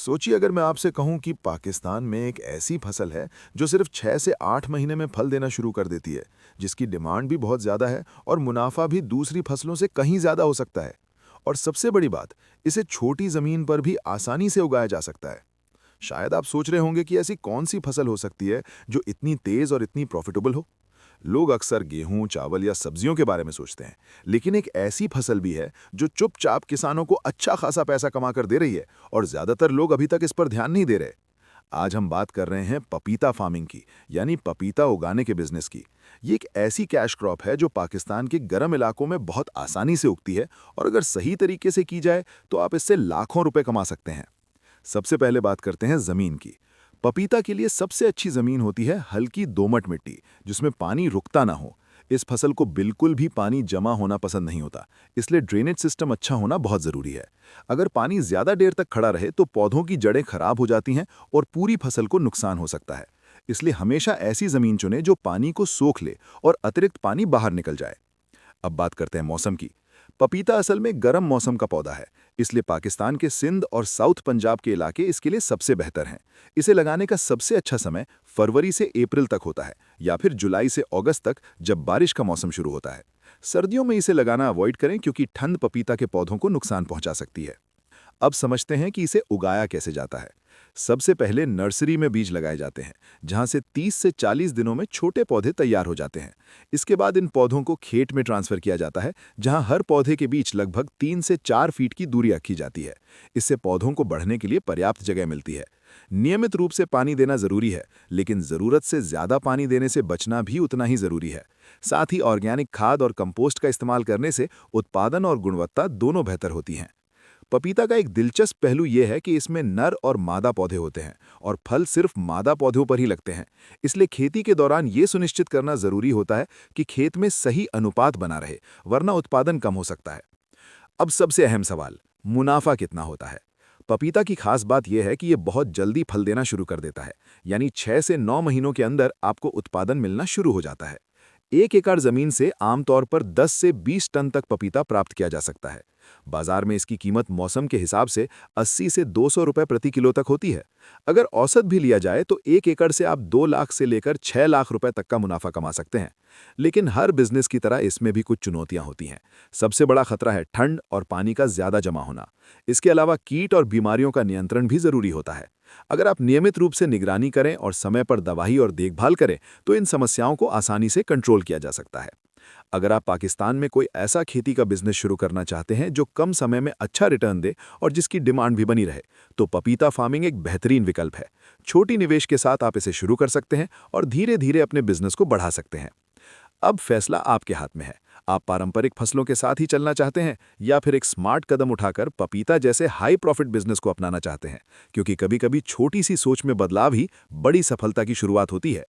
सोचिए अगर मैं आपसे कहूं कि पाकिस्तान में एक ऐसी फसल है जो सिर्फ 6 से 8 महीने में फल देना शुरू कर देती है, जिसकी डिमांड भी बहुत ज़्यादा है और मुनाफा भी दूसरी फसलों से कहीं ज़्यादा हो सकता है। और सबसे बड़ी बात, इसे छोटी ज़मीन पर भी आसानी से उगाया जा सकता है। शायद आप सोच रहे होंगे कि ऐसी कौन सी फसल हो सकती है जो इतनी तेज़ और इतनी प्रॉफिटेबल हो। लोग अक्सर गेहूं, चावल या सब्जियों के बारे में सोचते हैं, लेकिन एक ऐसी फसल भी है जो चुपचाप किसानों को अच्छा खासा पैसा कमा कर दे रही है और ज्यादातर लोग अभी तक इस पर ध्यान नहीं दे रहे। आज हम बात कर रहे हैं पपीता फार्मिंग की, यानी पपीता उगाने के बिजनेस की। ये एक ऐसी कैश क्रॉप है जो पाकिस्तान के गर्म इलाकों में बहुत आसानी से उगती है और अगर सही तरीके से की जाए तो आप इससे लाखों रुपए कमा सकते हैं। सबसे पहले बात करते हैं जमीन की। पपीता के लिए सबसे अच्छी जमीन होती है हल्की दोमट मिट्टी, जिसमें पानी रुकता ना हो। इस फसल को बिल्कुल भी पानी जमा होना पसंद नहीं होता, इसलिए ड्रेनेज सिस्टम अच्छा होना बहुत जरूरी है। अगर पानी ज्यादा देर तक खड़ा रहे तो पौधों की जड़ें खराब हो जाती हैं और पूरी फसल को नुकसान हो सकता है। इसलिए हमेशा ऐसी जमीन चुनें जो पानी को सोख ले और अतिरिक्त पानी बाहर निकल जाए। अब बात करते हैं मौसम की। पपीता असल में गर्म मौसम का पौधा है, इसलिए पाकिस्तान के सिंध और साउथ पंजाब के इलाके इसके लिए सबसे बेहतर हैं। इसे लगाने का सबसे अच्छा समय फरवरी से अप्रैल तक होता है, या फिर जुलाई से अगस्त तक जब बारिश का मौसम शुरू होता है। सर्दियों में इसे लगाना अवॉइड करें क्योंकि ठंड पपीता के पौधों को नुकसान पहुंचा सकती है। अब समझते हैं कि इसे उगाया कैसे जाता है। सबसे पहले नर्सरी में बीज लगाए जाते हैं, जहां से 30 से 40 दिनों में छोटे पौधे तैयार हो जाते हैं। इसके बाद इन पौधों को खेत में ट्रांसफर किया जाता है, जहां हर पौधे के बीच लगभग 3 से 4 फीट की दूरी रखी जाती है। इससे पौधों को बढ़ने के लिए पर्याप्त जगह मिलती है। नियमित रूप से पानी देना जरूरी है, लेकिन जरूरत से ज्यादा पानी देने से बचना भी उतना ही जरूरी है। साथ ही ऑर्गेनिक खाद और कंपोस्ट का इस्तेमाल करने से उत्पादन और गुणवत्ता दोनों बेहतर होती हैं। पपीता का एक दिलचस्प पहलू यह है कि इसमें नर और मादा पौधे होते हैं और फल सिर्फ मादा पौधों पर ही लगते हैं। इसलिए खेती के दौरान यह सुनिश्चित करना जरूरी होता है कि खेत में सही अनुपात बना रहे, वरना उत्पादन कम हो सकता है। अब सबसे अहम सवाल, मुनाफा कितना होता है। पपीता की खास बात यह है कि यह बहुत जल्दी फल देना शुरू कर देता है, यानी 6 से 9 महीनों के अंदर आपको उत्पादन मिलना शुरू हो जाता है। 1 एकड़ जमीन से आमतौर पर 10 से 20 टन तक पपीता प्राप्त किया जा सकता है। बाजार में इसकी कीमत मौसम के हिसाब से 80 से 200 रुपए प्रति किलो तक होती है। अगर औसत भी लिया जाए तो 1 एकड़ से आप 2 लाख से लेकर 6 लाख रुपए तक का मुनाफा कमा सकते हैं। लेकिन हर बिजनेस की तरह इसमें भी कुछ चुनौतियां होती हैं। सबसे बड़ा खतरा है ठंड और पानी का ज्यादा जमा होना। इसके अलावा कीट और बीमारियों का नियंत्रण भी जरूरी होता है। अगर आप नियमित रूप से निगरानी करें और समय पर दवाई और देखभाल करें तो इन समस्याओं को आसानी से कंट्रोल किया जा सकता है। अगर आप पाकिस्तान में कोई ऐसा खेती का बिजनेस शुरू करना चाहते हैं जो कम समय में अच्छा रिटर्न दे और जिसकी डिमांड भी बनी रहे, तो पपीता फार्मिंग एक बेहतरीन विकल्प है। छोटी निवेश के साथ आप इसे शुरू कर सकते हैं और धीरे धीरे अपने बिजनेस को बढ़ा सकते हैं। अब फैसला आपके हाथ में है। आप पारंपरिक फसलों के साथ ही चलना चाहते हैं या फिर एक स्मार्ट कदम उठाकर पपीता जैसे हाई प्रॉफिट बिजनेस को अपनाना चाहते हैं, क्योंकि कभी-कभी छोटी सी सोच में बदलाव ही बड़ी सफलता की शुरुआत होती है।